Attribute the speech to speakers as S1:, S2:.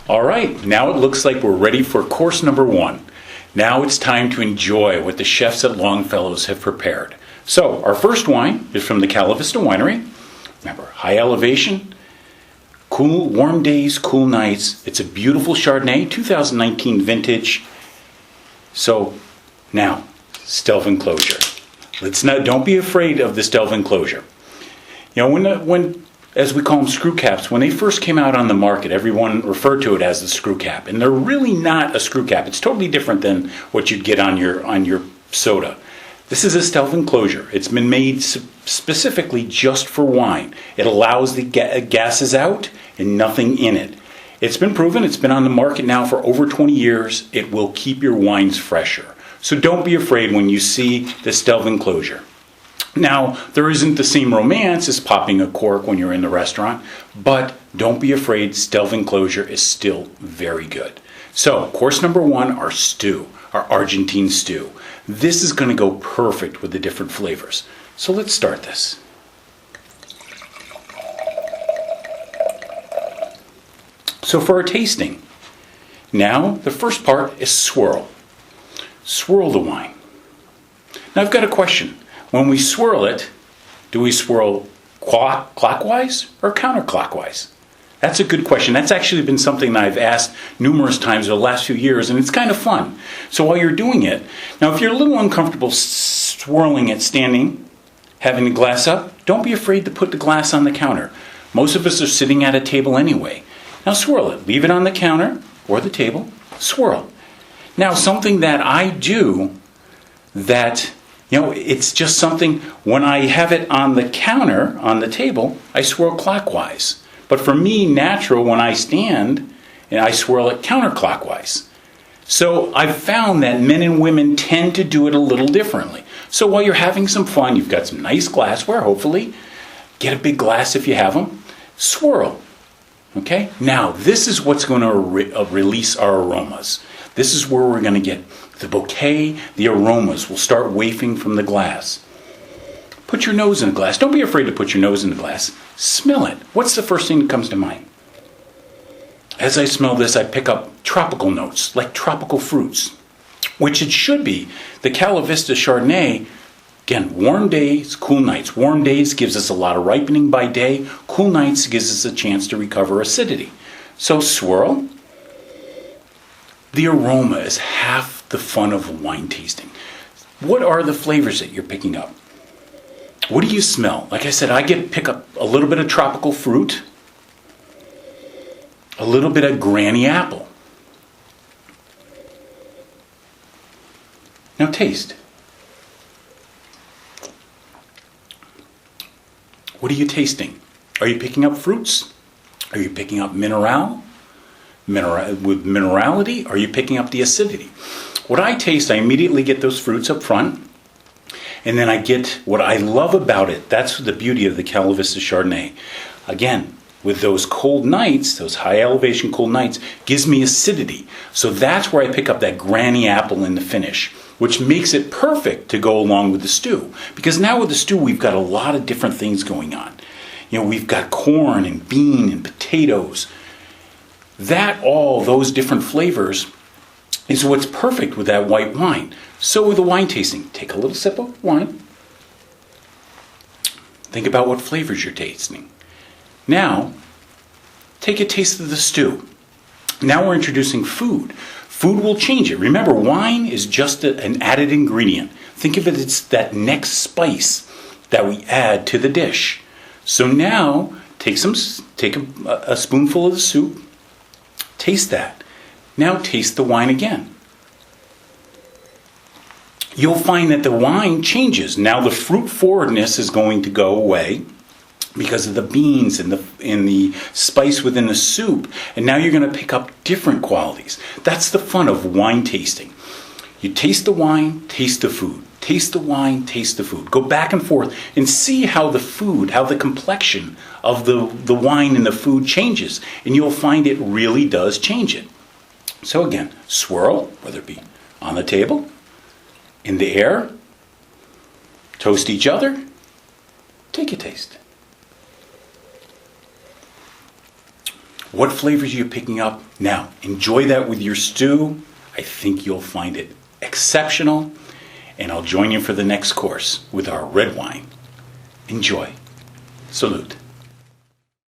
S1: All right, now it looks like we're ready for course number 1. Now it's time to enjoy what the chefs at Longfellow's have prepared. So, our first wine is from the CaliVista winery. Remember, high elevation, cool, warm days, cool nights. It's a beautiful Chardonnay, 2019 vintage. So, now, stealth enclosure. Don't be afraid of the stealth enclosure. You know, when as we call them, screw caps, when they first came out on the market, everyone referred to it as the screw cap. And they're really not a screw cap. It's totally different than what you'd get on your soda. This is a stealth enclosure. It's been made specifically just for wine. It allows the gases out and nothing in it. It's been proven. It's been on the market now for over 20 years. It will keep your wines fresher. So don't be afraid when you see the stealth enclosure. Now, there isn't the same romance as popping a cork when you're in the restaurant, but don't be afraid, stealth enclosure is still very good. So, course number 1, our stew, our Argentine stew. This is going to go perfect with the different flavors. So let's start this. So for our tasting, now the first part is swirl. Swirl the wine. Now I've got a question. When we swirl it, do we swirl clockwise or counterclockwise? That's a good question. That's actually been something that I've asked numerous times over the last few years, and it's kind of fun. So while you're doing it, now if you're a little uncomfortable swirling it standing, having the glass up, don't be afraid to put the glass on the counter. Most of us are sitting at a table anyway. Now swirl it. Leave it on the counter or the table. Swirl. Now something that I do that... it's just something, when I have it on the counter, on the table, I swirl clockwise. But for me, natural, when I stand, and I swirl it counterclockwise. So I've found that men and women tend to do it a little differently. So while you're having some fun, you've got some nice glassware, hopefully. Get a big glass if you have them. Swirl. Okay? Now, this is what's going to release our aromas. This is where we're going to get the bouquet, the aromas will start wafting from the glass. Put your nose in the glass. Don't be afraid to put your nose in the glass. Smell it. What's the first thing that comes to mind? As I smell this, I pick up tropical notes, like tropical fruits, which it should be. The CaliVista Chardonnay, again, warm days, cool nights. Warm days gives us a lot of ripening by day. Cool nights gives us a chance to recover acidity. So swirl. The aroma is half the fun of wine tasting. What are the flavors that you're picking up? What do you smell? Like I said, I pick up a little bit of tropical fruit, a little bit of granny apple. Now taste. What are you tasting? Are you picking up fruits? Are you picking up with minerality? Are you picking up the acidity? What I taste, I immediately get those fruits up front, and then I get what I love about it. That's the beauty of the CaliVista Chardonnay. Again, with those cold nights, those high elevation cold nights, gives me acidity. So that's where I pick up that granny apple in the finish, which makes it perfect to go along with the stew. Because now with the stew, we've got a lot of different things going on. We've got corn and bean and potatoes. All those different flavors is what's perfect with that white wine. So with the wine tasting, take a little sip of wine. Think about what flavors you're tasting. Now, take a taste of the stew. Now we're introducing food. Food will change it. Remember, wine is just an added ingredient. Think of it as that next spice that we add to the dish. So now, take a spoonful of the soup. Taste that. Now taste the wine again. You'll find that the wine changes. Now the fruit forwardness is going to go away because of the beans and the spice within the soup. And now you're going to pick up different qualities. That's the fun of wine tasting. You taste the wine, taste the food. Taste the wine, taste the food. Go back and forth and see how the complexion of the wine and the food changes. And you'll find it really does change it. So again, swirl, whether it be on the table, in the air, toast each other, take a taste. What flavors are you picking up? Now, enjoy that with your stew. I think you'll find it exceptional. And I'll join you for the next course with our red wine. Enjoy. Salute.